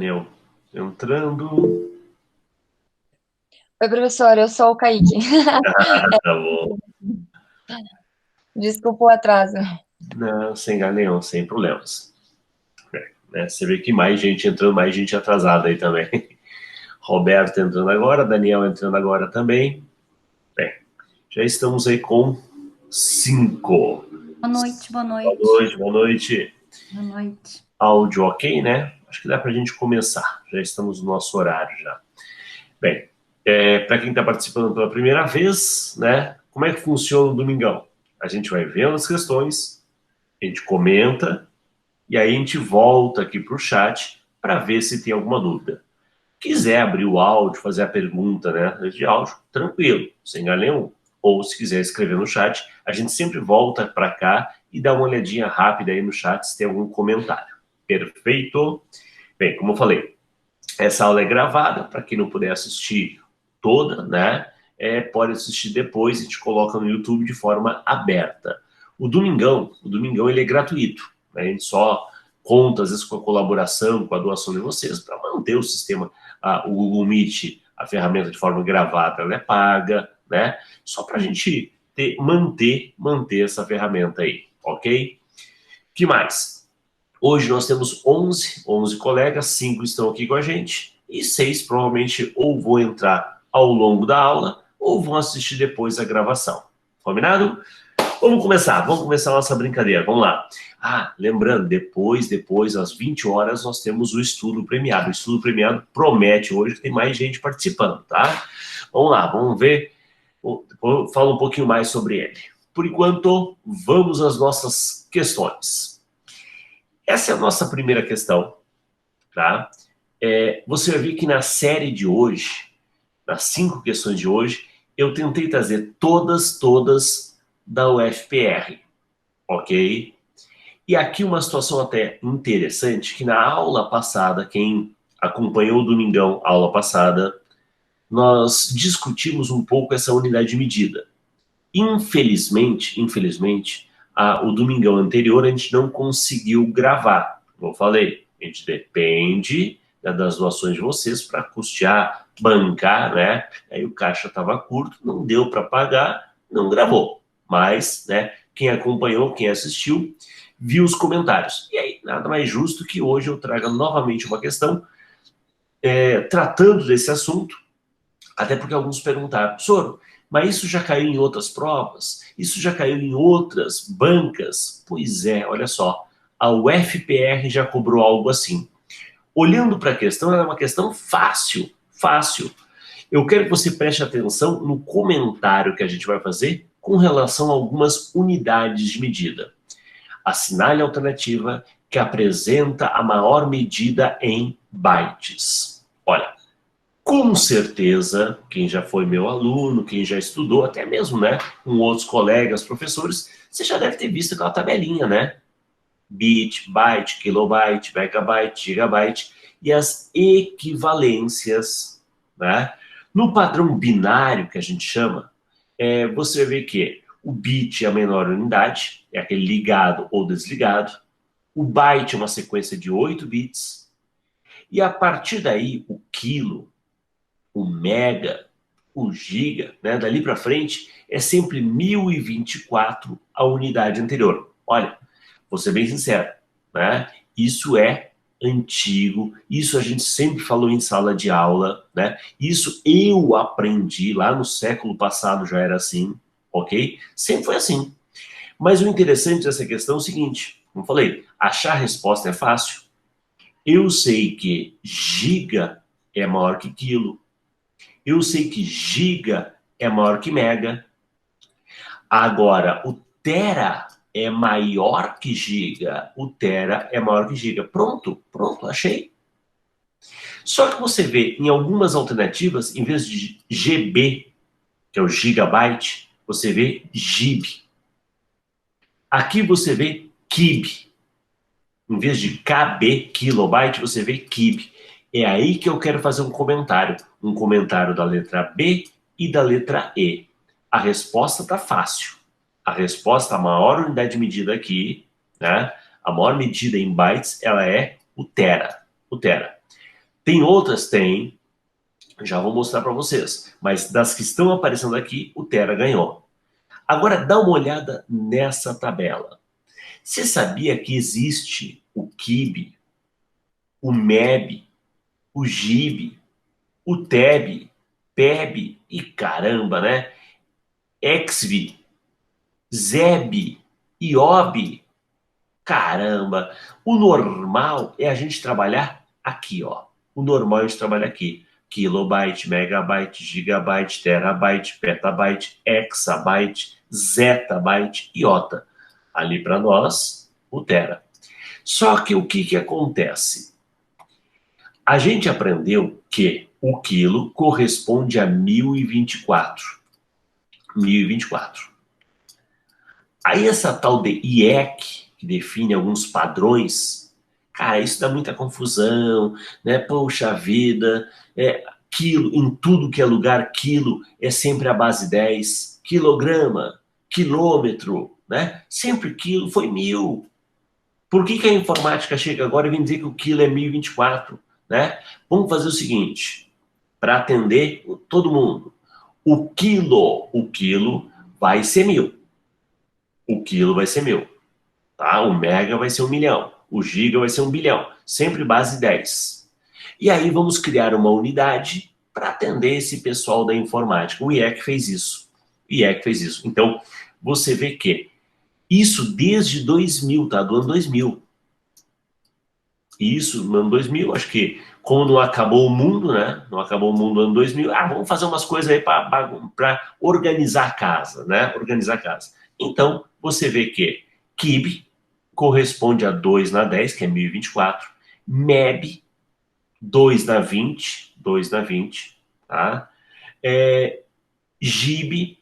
Daniel entrando. Oi, professor, eu sou o Kaique. Tá bom. Desculpa o atraso. Não, sem ganhão, sem problemas. Né? Você vê que mais gente entrando, mais gente atrasada aí também. Roberto entrando agora, Daniel entrando agora também. Bem, já estamos aí com 5. Boa noite, boa Boa noite. noite, boa noite. Boa noite. Áudio ok, né? Acho que dá para a gente começar. Já estamos no nosso horário já. Bem, para quem está participando pela primeira vez, né? Como é que funciona o Domingão? A gente vai vendo as questões, a gente comenta e aí a gente volta aqui para o chat para ver se tem alguma dúvida. Quiser abrir o áudio, fazer a pergunta, né, de áudio, tranquilo, sem ganhar nenhum. Ou se quiser escrever no chat, a gente sempre volta para cá e dá uma olhadinha rápida aí no chat se tem algum comentário. Perfeito? Bem, como eu falei, essa aula é gravada, para quem não puder assistir toda, né? Pode assistir depois, a gente coloca no YouTube de forma aberta. O Domingão ele é gratuito, né? A gente só conta, às vezes, com a colaboração, com a doação de vocês, para manter o sistema, o Google Meet, a ferramenta de forma gravada, ela é paga, né? Só para a gente manter essa ferramenta aí, ok? Que mais? Hoje nós temos 11 colegas, 5 estão aqui com a gente e 6 provavelmente ou vão entrar ao longo da aula ou vão assistir depois a gravação. Combinado? Vamos começar a nossa brincadeira, vamos lá. Lembrando, depois, às 20 horas, nós temos o estudo premiado. O estudo premiado promete hoje que tem mais gente participando, tá? Vamos lá, vamos ver, fala um pouquinho mais sobre ele. Por enquanto, vamos às nossas questões. Essa é a nossa primeira questão, tá? Você vai ver que na série de hoje, nas 5 questões de hoje, eu tentei trazer todas da UFPR, ok? E aqui uma situação até interessante, que na aula passada, quem acompanhou o Domingão, a aula passada, nós discutimos um pouco essa unidade de medida. Infelizmente, o Domingão anterior a gente não conseguiu gravar. Como eu falei, a gente depende, né, das doações de vocês para custear, bancar, né? Aí o caixa estava curto, não deu para pagar, não gravou. Mas, né, quem acompanhou, quem assistiu, viu os comentários. E aí, nada mais justo que hoje eu traga novamente uma questão tratando desse assunto, até porque alguns perguntaram, professor, mas isso já caiu em outras provas? Isso já caiu em outras bancas? Pois é, olha só, a UFPR já cobrou algo assim. Olhando para a questão, ela é uma questão fácil, fácil. Eu quero que você preste atenção no comentário que a gente vai fazer com relação a algumas unidades de medida. Assinale a alternativa que apresenta a maior medida em bytes. Olha, com certeza, quem já foi meu aluno, quem já estudou, até mesmo, né, com outros colegas, professores, você já deve ter visto aquela tabelinha, né? Bit, byte, kilobyte, megabyte, gigabyte e as equivalências, né? No padrão binário que a gente chama, você vê que o bit é a menor unidade, é aquele ligado ou desligado. O byte é uma sequência de 8 bits. E a partir daí, o quilo, o mega, o giga, né? Dali para frente é sempre 1024 a unidade anterior. Olha, vou ser bem sincero, né? Isso é antigo, isso a gente sempre falou em sala de aula, né? Isso eu aprendi lá no século passado, já era assim, ok? Sempre foi assim. Mas o interessante dessa questão é o seguinte, como eu falei, achar a resposta é fácil. Eu sei que giga é maior que quilo, eu sei que giga é maior que mega. Agora, o tera é maior que giga. O tera é maior que giga. Pronto, achei. Só que você vê em algumas alternativas, em vez de GB, que é o gigabyte, você vê GB. Aqui você vê KIB. Em vez de KB, kilobyte, você vê KIB. É aí que eu quero fazer um comentário. Um comentário da letra B e da letra E. A resposta está fácil. A resposta, a maior unidade de medida aqui, né? A maior medida em bytes, ela é o tera. O tera. Tem outras? Tem. Já vou mostrar para vocês. Mas das que estão aparecendo aqui, o Tera ganhou. Agora, dá uma olhada nessa tabela. Você sabia que existe o KIB, o MEB, o GIB, o TEB, PEB e caramba, né? EXV, ZEB, IOB. Caramba, o normal é a gente trabalhar aqui, ó. O normal é a gente trabalhar aqui. Kilobyte, megabyte, gigabyte, terabyte, petabyte, exabyte, zettabyte, iota. Ali para nós, o tera. Só que o que acontece? A gente aprendeu que o quilo corresponde a 1024. 1024. Aí essa tal de IEC, que define alguns padrões, cara, isso dá muita confusão, né? Poxa vida, quilo, em tudo que é lugar, quilo é sempre a base 10, quilograma, quilômetro, né? Sempre quilo foi 1000. Por que a informática chega agora e vem dizer que o quilo é 1024, né? Vamos fazer o seguinte, para atender todo mundo. O quilo vai ser 1000. O quilo vai ser 1000. Tá? O mega vai ser 1 milhão. O giga vai ser 1 bilhão. Sempre base 10. E aí vamos criar uma unidade para atender esse pessoal da informática. O IEC fez isso. O IEC fez isso. Então, você vê que isso desde 2000, tá? Do ano 2000. Isso, no ano 2000, acho que como não acabou o mundo, né? Não acabou o mundo no ano 2000, vamos fazer umas coisas aí para organizar a casa, né? Organizar a casa. Então, você vê que KIB corresponde a 2 na 10, que é 1024. MEB, 2 na 20, 2 na 20, tá? GIB,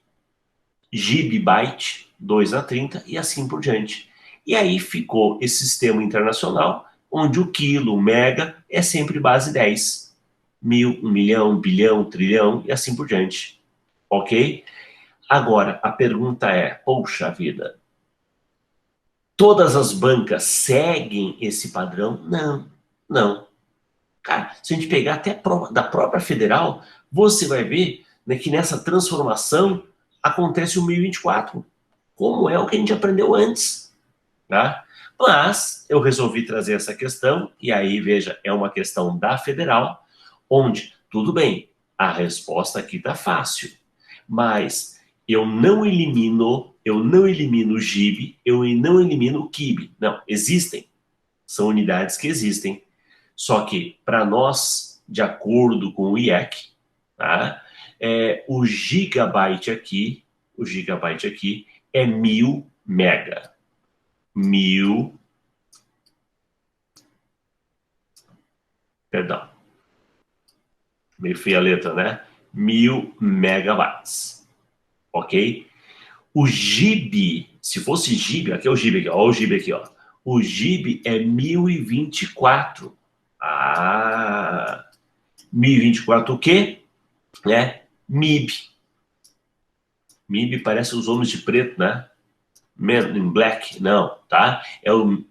GIBbyte, 2 na 30 e assim por diante. E aí ficou esse sistema internacional, onde o quilo, o mega, é sempre base 10. 1000, 1 milhão, 1 bilhão, 1 trilhão e assim por diante. Ok? Agora, a pergunta é, poxa vida, todas as bancas seguem esse padrão? Não, não. Cara, se a gente pegar até a prova da própria federal, você vai ver, né, que nessa transformação acontece o 1024, como é o que a gente aprendeu antes, tá? Mas eu resolvi trazer essa questão, e aí, veja, é uma questão da federal, onde, tudo bem, a resposta aqui tá fácil, mas eu não elimino o GIB, eu não elimino o KIB. Não, existem. São unidades que existem. Só que, para nós, de acordo com o IEC, tá? O gigabyte aqui é 1000 mega. 1000, perdão, meio feia a letra, né? 1000 megabytes, ok? O GB, se fosse GB, aqui é o GB aqui, ó, o GB aqui, ó. O GB é 1024. 1024 o quê? Né? MIB. MIB parece os homens de preto, né? Men in Black, não, tá? É o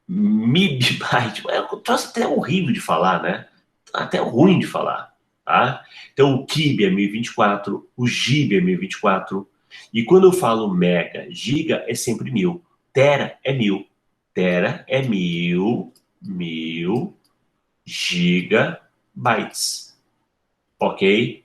MIBbyte. É um troço até horrível de falar, né? Até ruim de falar, tá? Então o KIB é 1024, o GB é 1024. E quando eu falo mega, giga é sempre 1000. Tera é 1000. Tera é 1000 gigabytes. Ok?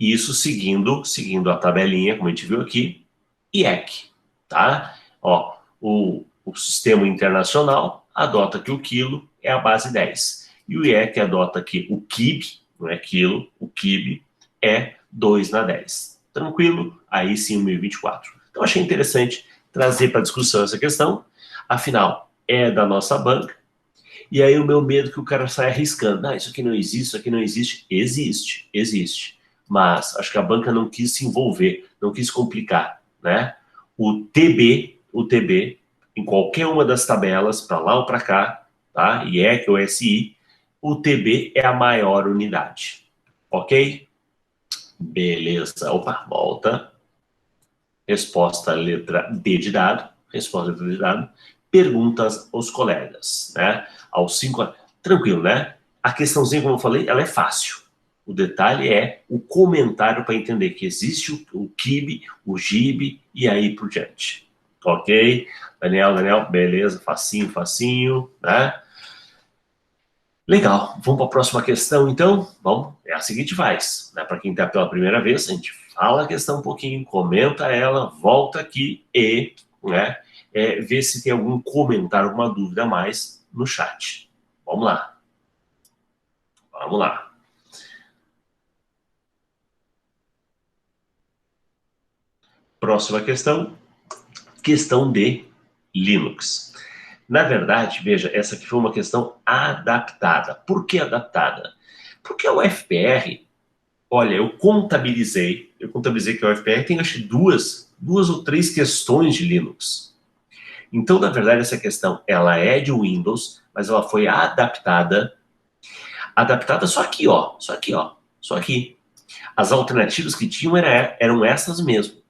Isso seguindo a tabelinha, como a gente viu aqui, IEC, tá? Ó, o sistema internacional adota que o quilo é a base 10. E o IEC adota que o KIB, não é quilo, o KIB é 2 na 10. Tranquilo? Aí sim, 1024. Então, achei interessante trazer para discussão essa questão. Afinal, é da nossa banca. E aí o meu medo é que o cara saia arriscando. Isso aqui não existe, isso aqui não existe. Existe, existe. Mas acho que a banca não quis se envolver, não quis complicar, né? O TB, em qualquer uma das tabelas, para lá ou para cá, tá? IEC ou SI, o TB é a maior unidade. Ok? Beleza. Opa, volta. Resposta letra D de dado. Resposta letra D de dado. Perguntas aos colegas, né? Aos 5... Tranquilo, né? A questãozinha, como eu falei, ela é fácil. O detalhe é o comentário para entender que existe o kibe, o gibe e aí por diante. Ok? Daniel, beleza, facinho, facinho, né? Legal, vamos para a próxima questão, então? Bom, é a seguinte faz, né? Para quem está pela primeira vez, a gente fala a questão um pouquinho, comenta ela, volta aqui e, né, vê se tem algum comentário, alguma dúvida a mais no chat. Vamos lá. Vamos lá. Próxima questão, questão de Linux. Na verdade, veja, essa aqui foi uma questão adaptada. Por que adaptada? Porque o FPR, olha, eu contabilizei que o FPR tem acho que duas ou três questões de Linux. Então, na verdade, essa questão, ela é de Windows, mas ela foi adaptada só aqui, ó, só aqui. As alternativas que tinham eram essas mesmo,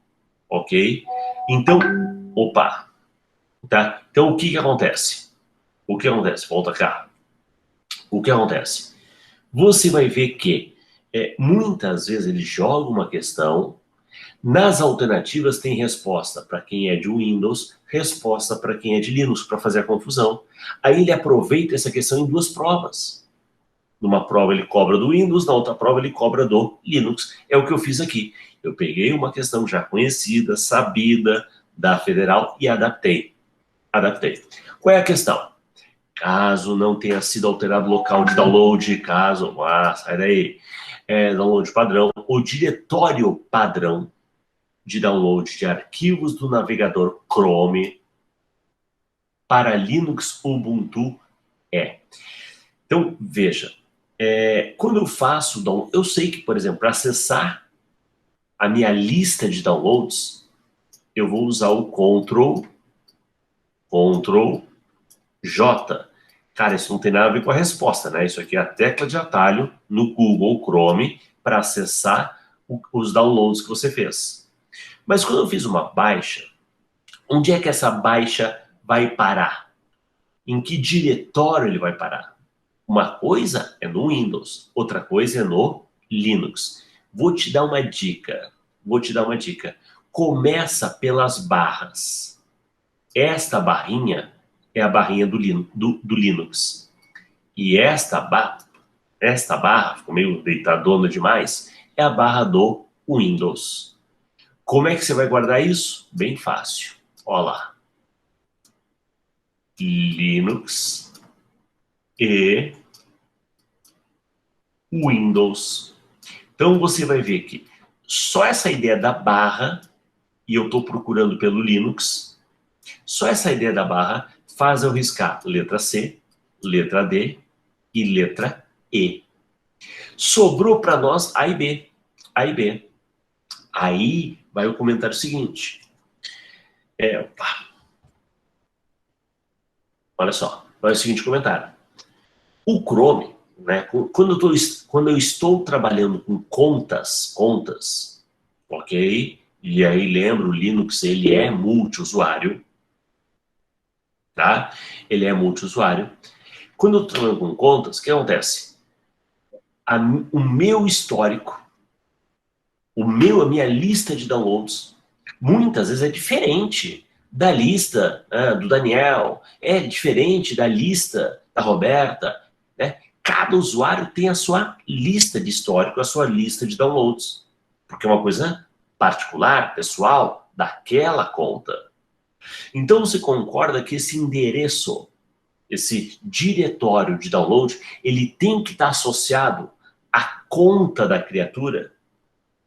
ok? Então, opa, tá? Então, o que que acontece? O que acontece? Volta cá. O que acontece? Você vai ver que muitas vezes ele joga uma questão, nas alternativas tem resposta para quem é de Windows, resposta para quem é de Linux, para fazer a confusão. Aí ele aproveita essa questão em duas provas. Numa prova ele cobra do Windows, na outra prova ele cobra do Linux. É o que eu fiz aqui. Eu peguei uma questão já conhecida, sabida, da Federal e adaptei. Qual é a questão? Caso não tenha sido alterado o local de download, sai daí, download padrão, o diretório padrão de download de arquivos do navegador Chrome para Linux Ubuntu é. Então, veja, quando eu faço download, eu sei que, por exemplo, para acessar a minha lista de downloads, eu vou usar o Ctrl J. Cara, isso não tem nada a ver com a resposta, né? Isso aqui é a tecla de atalho no Google Chrome para acessar os downloads que você fez. Mas quando eu fiz uma baixa, onde é que essa baixa vai parar? Em que diretório ele vai parar? Uma coisa é no Windows, outra coisa é no Linux. Vou te dar uma dica. Começa pelas barras. Esta barrinha é a barrinha do Linux. E esta barra, ficou meio deitadona demais, é a barra do Windows. Como é que você vai guardar isso? Bem fácil. Olha lá. Linux e Windows. Então você vai ver que só essa ideia da barra, e eu estou procurando pelo Linux, só essa ideia da barra faz eu riscar letra C, letra D e letra E. Sobrou para nós A e B. Aí vai o comentário seguinte. Olha só, vai o seguinte comentário. O Chrome, né, quando eu estou trabalhando com contas, ok? E aí lembra, o Linux ele é multiusuário, tá? Ele é multiusuário. Quando eu estou trabalhando com contas, o que acontece? O meu histórico, a minha lista de downloads, muitas vezes é diferente da lista do Daniel, é diferente da lista da Roberta, né? Cada usuário tem a sua lista de histórico, a sua lista de downloads, porque é uma coisa particular, pessoal, daquela conta. Então você concorda que esse endereço, esse diretório de download, ele tem que estar associado à conta da criatura?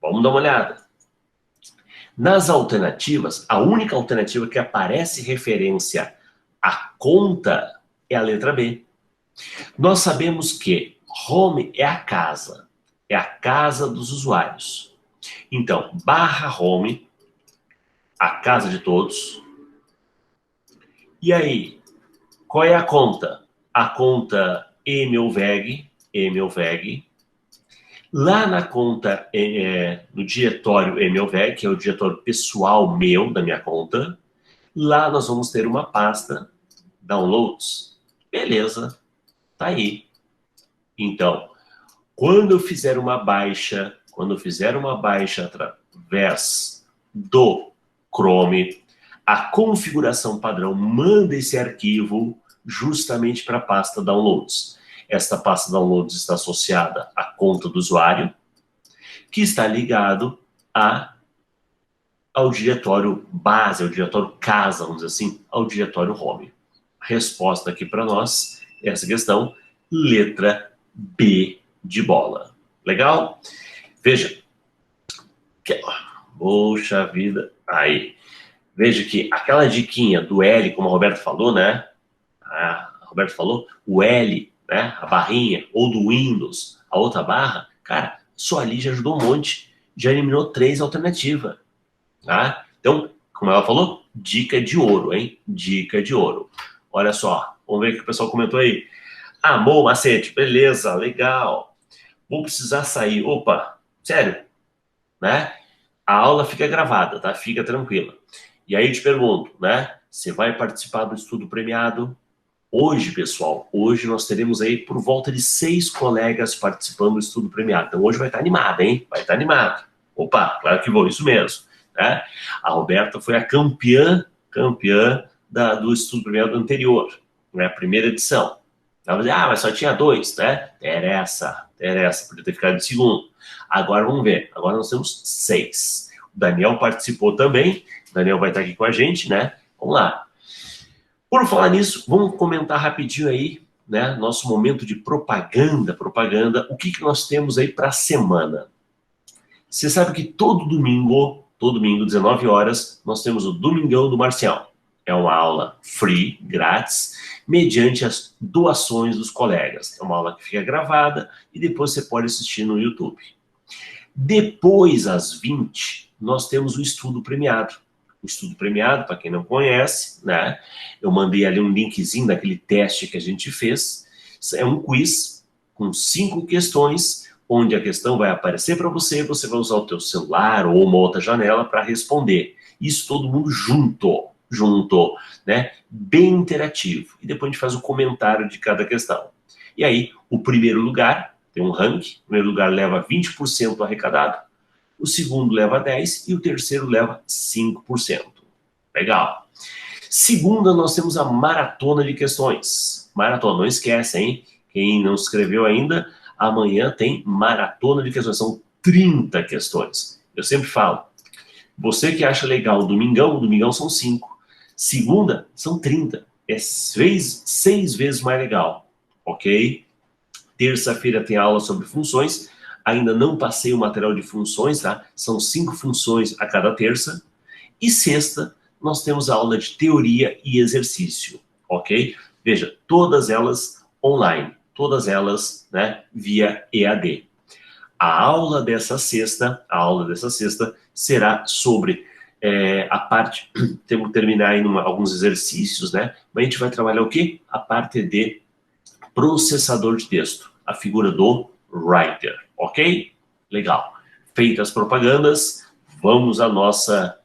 Vamos dar uma olhada. Nas alternativas, a única alternativa que aparece referência à conta é a letra B. Nós sabemos que home é a casa dos usuários. Então, barra home, a casa de todos. E aí, qual é a conta? A conta emeuveg. Lá na conta, no diretório emeuveg, que é o diretório pessoal meu, da minha conta, lá nós vamos ter uma pasta downloads. Beleza, tá aí. Então, quando eu fizer uma baixa, através do Chrome, a configuração padrão manda esse arquivo justamente para a pasta Downloads. Esta pasta Downloads está associada à conta do usuário, que está ligado ao diretório base, ao diretório casa, vamos dizer assim, ao diretório home. Resposta aqui para nós, essa questão, letra B de bola. Legal? Veja. Poxa vida. Aí. Veja que aquela diquinha do L, como a Roberta falou, né? A Roberta falou, o L, né? A barrinha, ou do Windows, a outra barra, cara, só ali já ajudou um monte. Já eliminou 3 alternativas. Tá? Então, como ela falou, dica de ouro, hein? Dica de ouro. Olha só, vamos ver o que o pessoal comentou aí. Amor, macete, beleza, legal. Vou precisar sair. Opa, sério, né? A aula fica gravada, tá? Fica tranquila. E aí eu te pergunto, né? Você vai participar do estudo premiado? Hoje, pessoal, hoje nós teremos aí por volta de 6 colegas participando do estudo premiado. Então hoje vai estar animado, hein? Vai estar animado. Opa, claro que vou, isso mesmo. Né? A Roberta foi a campeã do estudo premiado anterior, né? A primeira edição. Ela vai dizer, mas só tinha 2, né? Interessa, podia ter ficado em segundo. Agora vamos ver, agora nós temos 6. O Daniel participou também, o Daniel vai estar aqui com a gente, né? Vamos lá. Por falar nisso, vamos comentar rapidinho aí, né? Nosso momento de propaganda, o que nós temos aí para a semana. Você sabe que todo domingo, 19 horas, nós temos o Domingão do Marcial. É uma aula free, grátis, mediante as doações dos colegas. É uma aula que fica gravada e depois você pode assistir no YouTube. Depois, às 20, nós temos o estudo premiado. O estudo premiado, para quem não conhece, né? Eu mandei ali um linkzinho daquele teste que a gente fez. É um quiz com 5 questões, onde a questão vai aparecer para você, você vai usar o teu celular ou uma outra janela para responder. Isso todo mundo junto, né? Bem interativo. E depois a gente faz o comentário de cada questão. E aí, o primeiro lugar, tem um ranking, o primeiro lugar leva 20% arrecadado, o segundo leva 10% e o terceiro leva 5%. Legal. Segunda, nós temos a maratona de questões. Maratona, não esquece, hein? Quem não se inscreveu ainda, amanhã tem maratona de questões. São 30 questões. Eu sempre falo, você que acha legal o domingão são 5. Segunda, são 30. É 6 vezes mais legal, ok? Terça-feira tem aula sobre funções. Ainda não passei o material de funções, tá? São 5 funções a cada terça. E sexta, nós temos a aula de teoria e exercício, ok? Veja, todas elas online, todas elas, né, via EAD. A aula dessa sexta será sobre a parte, temos que terminar aí alguns exercícios, né? Mas a gente vai trabalhar o quê? A parte de processador de texto, a figura do writer, ok? Legal. Feitas as propagandas, vamos à nossa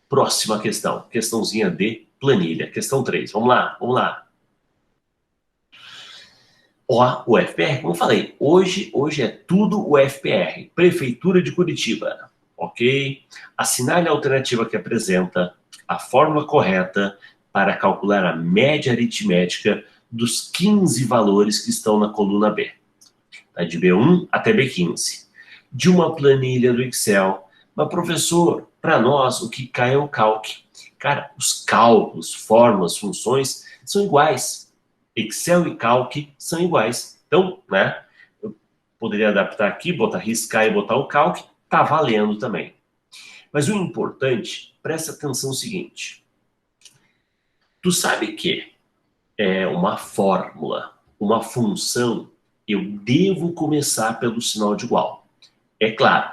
próxima questão. Questãozinha de planilha. Questão 3. Vamos lá. Ó, o FPR, como eu falei, hoje é tudo o FPR. Prefeitura de Curitiba, ok? Assinale a alternativa que apresenta a fórmula correta para calcular a média aritmética dos 15 valores que estão na coluna B. Tá? De B1 até B15. De uma planilha do Excel. Mas, professor, para nós, o que cai é o calc. Cara, os cálculos, fórmulas, funções são iguais. Excel e calc são iguais. Então, né, eu poderia adaptar aqui, riscar e botar o calc, tá valendo também. Mas o importante, presta atenção no seguinte. Tu sabe que uma fórmula, uma função, eu devo começar pelo sinal de igual. É claro,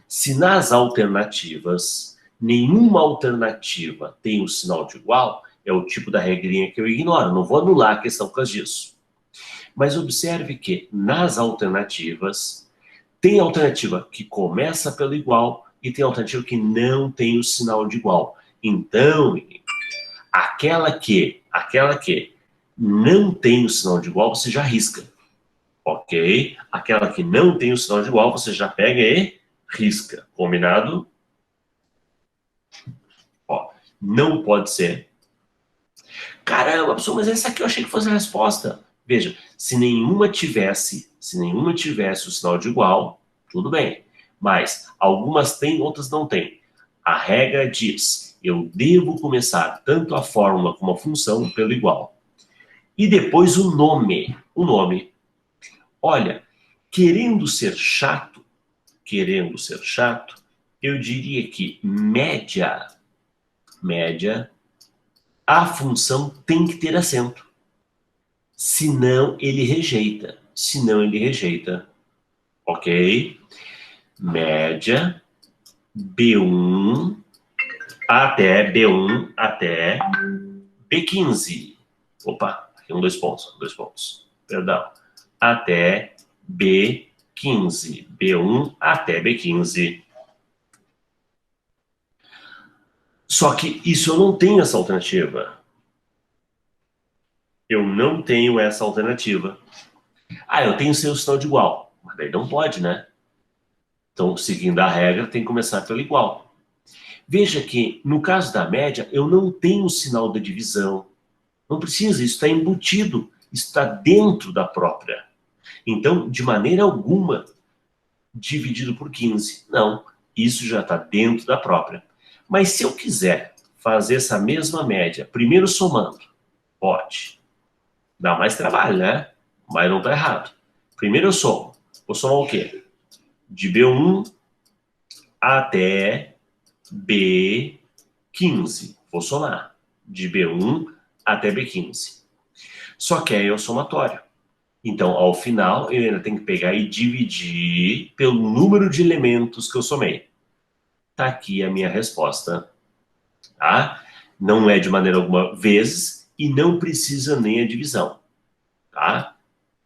se nas alternativas, nenhuma alternativa tem o sinal de igual, é o tipo da regrinha que eu ignoro, não vou anular a questão por causa disso. Mas observe que nas alternativas, tem alternativa que começa pelo igual e tem alternativa que não tem o sinal de igual. Então, aquela que não tem o sinal de igual, você já risca. Ok? Aquela que não tem o sinal de igual, você já pega e risca. Combinado? Ó, não pode ser. Caramba, professor, mas essa aqui eu achei que fosse a resposta. Veja, se nenhuma tivesse o sinal de igual, tudo bem. Mas algumas têm, outras não têm. A regra diz, eu devo começar tanto a fórmula como a função pelo igual. E depois o nome. O nome. Olha, querendo ser chato, eu diria que média, a função tem que ter acento. Senão ele rejeita. Ok? Média B1 até B15. Opa, aqui dois pontos. Perdão. Até B15. B1 até B15. Só que isso eu não tenho essa alternativa. Ah, eu tenho sem o sinal de igual. Mas daí não pode, né? Então, seguindo a regra, tem que começar pelo igual. Veja que, no caso da média, eu não tenho o sinal da divisão. Não precisa, isso está embutido, está dentro da própria. Então, de maneira alguma, dividido por 15. Não, isso já está dentro da própria. Mas se eu quiser fazer essa mesma média, primeiro somando, pode. Dá mais trabalho, né? Mas não está errado. Primeiro eu somo. Vou somar o quê? De B1 até B15. Vou somar. De B1 até B15. Só que aí é o somatório. Então, ao final, eu ainda tenho que pegar e dividir pelo número de elementos que eu somei. Tá aqui a minha resposta. Tá? Não é de maneira alguma vezes e não precisa nem a divisão. Tá?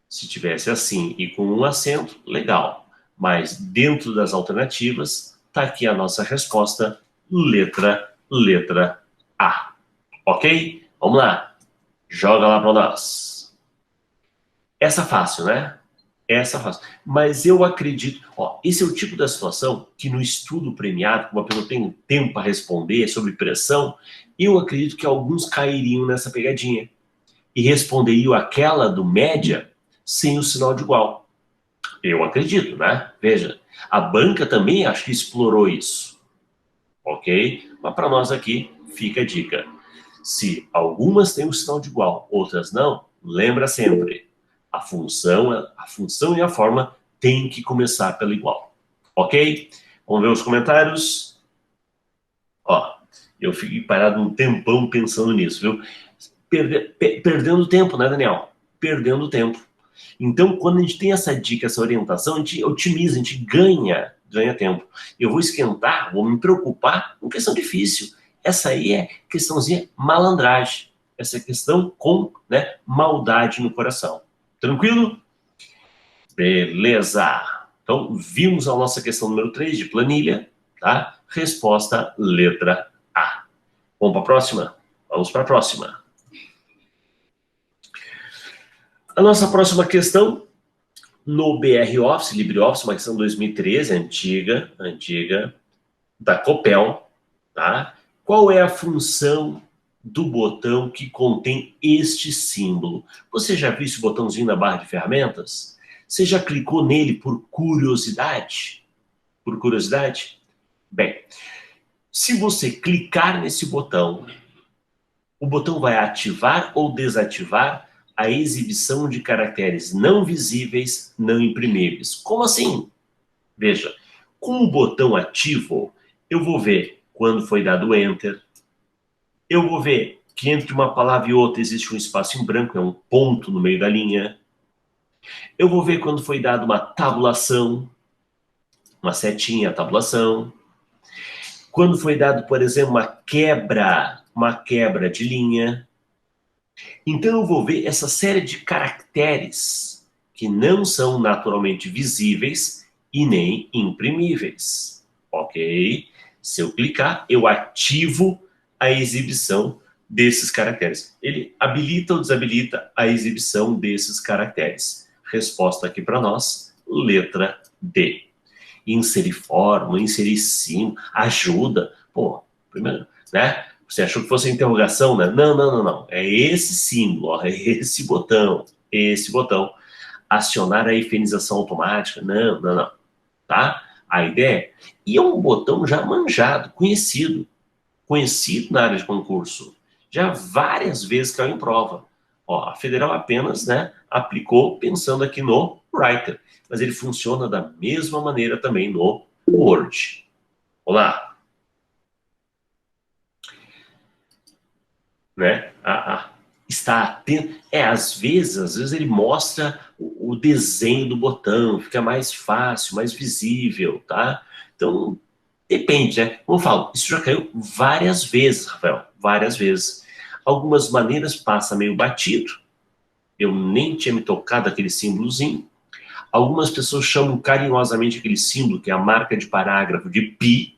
Se tivesse assim e com um acento, legal. Mas dentro das alternativas, tá aqui a nossa resposta, letra A. Ok? Vamos lá. Joga lá para nós. Essa fácil, né? Essa fácil. Mas eu acredito... Ó, esse é o tipo da situação que no estudo premiado, como a pessoa tem tempo para responder sobre pressão, eu acredito que alguns cairiam nessa pegadinha. E responderiam aquela do média sem o sinal de igual. Eu acredito, né? Veja, a banca também acho que explorou isso. Ok? Mas para nós aqui, fica a dica. Se algumas têm o sinal de igual, outras não, lembra sempre, a função e a forma tem que começar pelo igual. Ok? Vamos ver os comentários? Ó, eu fiquei parado um tempão pensando nisso, viu? Perdendo tempo, né, Daniel? Perdendo tempo. Então, quando a gente tem essa dica, essa orientação, a gente otimiza, a gente ganha tempo. Eu vou esquentar, vou me preocupar com questão difícil. Essa aí é questãozinha malandragem. Essa é questão com, né, maldade no coração. Tranquilo? Beleza. Então, vimos a nossa questão número 3 de planilha, tá? Resposta, letra A. Vamos para a próxima? Vamos para a próxima. A nossa próxima questão, no BR Office, LibreOffice, uma questão 2013, antiga, da Copel, tá? Qual é a função do botão que contém este símbolo? Você já viu esse botãozinho na barra de ferramentas? Você já clicou nele por curiosidade? Bem, se você clicar nesse botão, o botão vai ativar ou desativar a exibição de caracteres não visíveis, não imprimíveis. Como assim? Veja, com o botão ativo, eu vou ver quando foi dado Enter, eu vou ver que entre uma palavra e outra existe um espaço em branco, é um ponto no meio da linha. Eu vou ver quando foi dada uma tabulação, uma setinha, tabulação. Quando foi dado, por exemplo, uma quebra de linha. Então eu vou ver essa série de caracteres que não são naturalmente visíveis e nem imprimíveis, ok? Se eu clicar, eu ativo a exibição desses caracteres. Ele habilita ou desabilita a exibição desses caracteres. resposta aqui para nós, letra D. Inserir fórmula, inserir símbolo, ajuda. Pô, primeiro, né? Você achou que fosse interrogação, né? Não, não, não, não. É esse símbolo, ó, é esse botão, esse botão. Acionar a higienização automática. Não, não, não. Tá? A ideia e é um botão já manjado, conhecido na área de concurso. Já várias vezes caiu em prova. Ó, a Federal apenas, né, aplicou pensando aqui no Writer, mas ele funciona da mesma maneira também no Word. Olá. Né? Está atento. Às vezes ele mostra o desenho do botão, fica mais fácil, mais visível, tá? Então, depende, né? Como eu falo, isso já caiu várias vezes, Rafael, várias vezes. Algumas maneiras passa meio batido, eu nem tinha me tocado aquele símbolozinho. Algumas pessoas chamam carinhosamente aquele símbolo, que é a marca de parágrafo, de pi.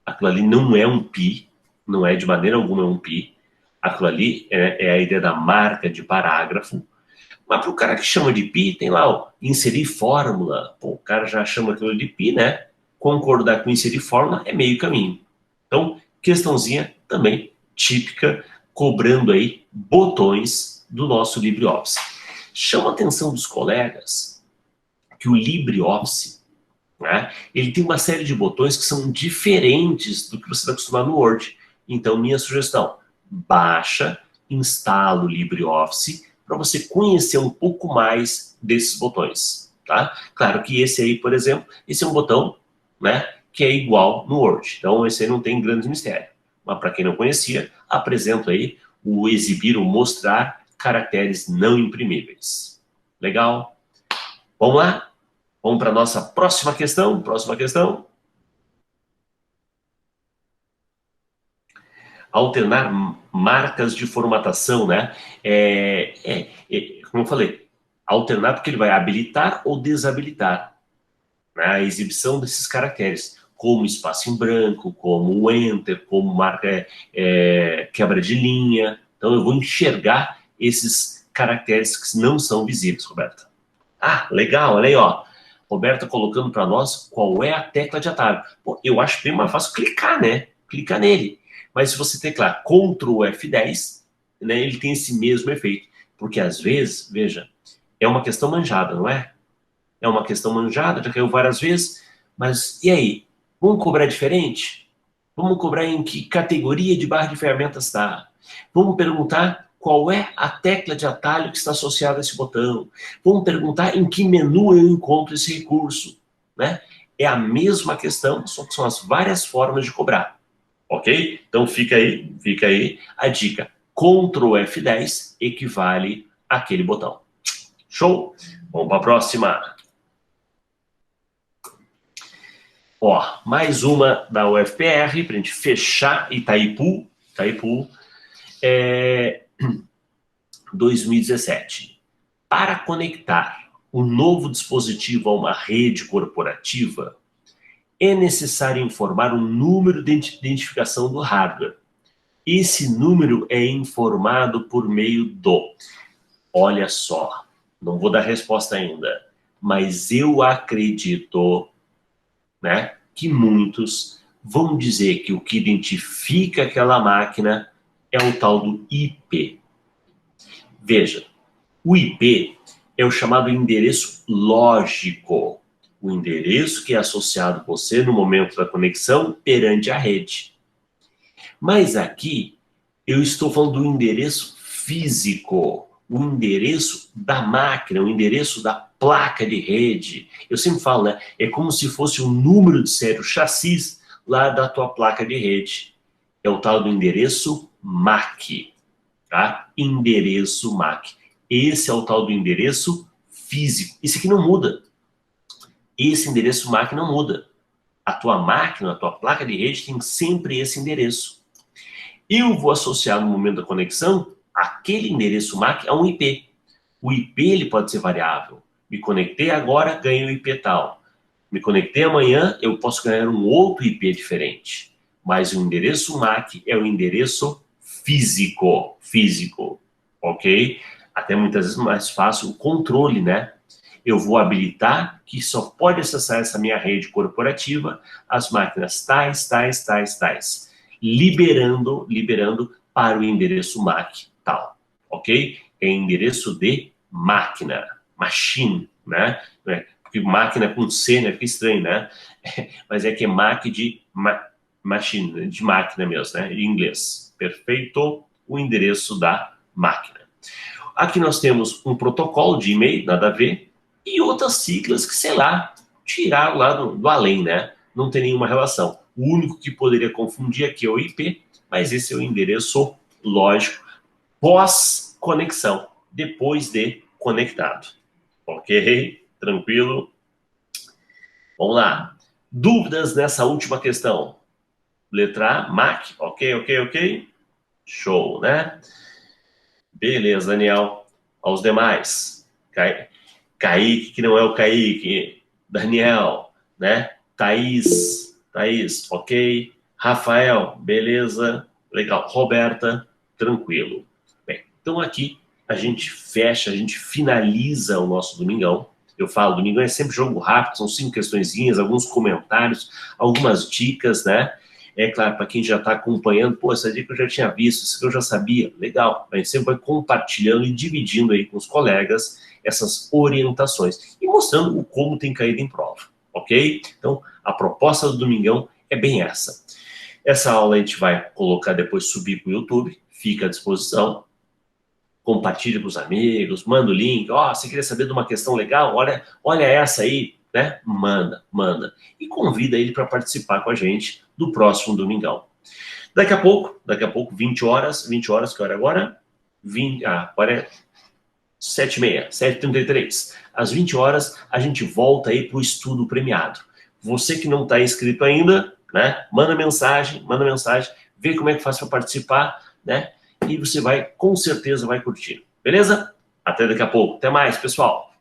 Aquilo ali não é um pi, não é de maneira alguma um pi. Aquilo ali é a ideia da marca de parágrafo. Mas para o cara que chama de pi, tem lá, ó, inserir fórmula. Pô, o cara já chama aquilo de pi, né? Concordar com inserir fórmula é meio caminho. Então, questãozinha também típica, cobrando aí botões do nosso LibreOffice. Chama a atenção dos colegas que o LibreOffice, né, ele tem uma série de botões que são diferentes do que você está acostumado no Word. Então, minha sugestão, baixa, instala o LibreOffice para você conhecer um pouco mais desses botões, tá? Claro que esse aí, por exemplo, esse é um botão, né, que é igual no Word. Então, esse aí não tem grande mistério. Mas para quem não conhecia, apresento aí o exibir, o mostrar caracteres não imprimíveis. Legal? Vamos lá? Vamos para a nossa próxima questão. Próxima questão. Alternar marcas de formatação, né? Como eu falei, alternar porque ele vai habilitar ou desabilitar, né, a exibição desses caracteres, como espaço em branco, como o Enter, como marca quebra de linha. Então eu vou enxergar esses caracteres que não são visíveis, Roberta. Ah, legal, olha aí, ó. Roberta colocando para nós qual é a tecla de atalho. Pô, eu acho bem mais fácil clicar, né? Clicar nele. Mas se você teclar Ctrl F10, né, ele tem esse mesmo efeito. Porque às vezes, veja, é uma questão manjada, não é? É uma questão manjada, já caiu várias vezes, mas e aí? Vamos cobrar diferente? Vamos cobrar em que categoria de barra de ferramentas está? Vamos perguntar qual é a tecla de atalho que está associada a esse botão? Vamos perguntar em que menu eu encontro esse recurso, né? É a mesma questão, só que são as várias formas de cobrar, ok? Então fica aí a dica. Ctrl F10 equivale àquele botão. Show? Vamos para a próxima. Ó, mais uma da UFPR, para a gente fechar Itaipu, 2017. Para conectar um novo dispositivo a uma rede corporativa, é necessário informar o número de identificação do hardware. Esse número é informado por meio do... Olha só, não vou dar resposta ainda, mas eu acredito, né, que muitos vão dizer que o que identifica aquela máquina é o tal do IP. Veja, o IP é o chamado endereço lógico, o endereço que é associado com você no momento da conexão perante a rede. Mas aqui eu estou falando do endereço físico, o endereço da máquina, o endereço da placa de rede. Eu sempre falo, né? É como se fosse o número de série, o chassi lá da tua placa de rede. É o tal do endereço MAC, tá? Endereço MAC. Esse é o tal do endereço físico. Esse aqui não muda. Esse endereço MAC não muda. A tua máquina, a tua placa de rede tem sempre esse endereço. Eu vou associar no momento da conexão aquele endereço MAC a um IP. O IP ele pode ser variável. Me conectei agora, ganhei o IP tal. Me conectei amanhã, eu posso ganhar um outro IP diferente. Mas o endereço MAC é o endereço físico, ok? Até muitas vezes mais fácil o controle, né? eu vou habilitar que só pode acessar essa minha rede corporativa as máquinas tais, liberando para o endereço MAC tal, ok? É endereço de máquina, machine, né? Porque máquina com C, né? Fica estranho, né? Mas é que é MAC de machine, de máquina mesmo, né? Em inglês. Perfeito? O endereço da máquina. Aqui nós temos um protocolo de e-mail, nada a ver, e outras siglas que, sei lá, tiraram lá do além, né? Não tem nenhuma relação. O único que poderia confundir aqui é o IP, mas esse é o endereço lógico pós-conexão, depois de conectado. Ok? Tranquilo? Vamos lá. Dúvidas nessa última questão? Letra A, MAC. Ok? Show, né? Beleza, Daniel. Aos demais. Kaique, que não é o Kaique. Daniel, né? Thaís, ok. Rafael, beleza. Legal. Roberta, tranquilo. Bem, então aqui a gente fecha, a gente finaliza o nosso domingão. Eu falo, domingão é sempre jogo rápido, são 5 questõezinhas, alguns comentários, algumas dicas, né? É claro, para quem já está acompanhando, pô, essa dica eu já tinha visto, isso que eu já sabia, legal. A gente sempre vai compartilhando e dividindo aí com os colegas essas orientações e mostrando o como tem caído em prova, ok? Então, a proposta do domingão é bem essa. Essa aula a gente vai colocar depois, subir para o YouTube, fica à disposição. Compartilhe com os amigos, manda o link. Ó, você queria saber de uma questão legal? Olha essa aí, né? Manda. E convida ele para participar com a gente do próximo domingão. Daqui a pouco, 20 horas, que hora é agora? Agora é 7h30, 7h33. Às 20 horas, a gente volta aí para o estudo premiado. Você que não está inscrito ainda, né? Manda mensagem, vê como é que faz para participar, né? E você com certeza vai curtir. Beleza? Até daqui a pouco. Até mais, pessoal.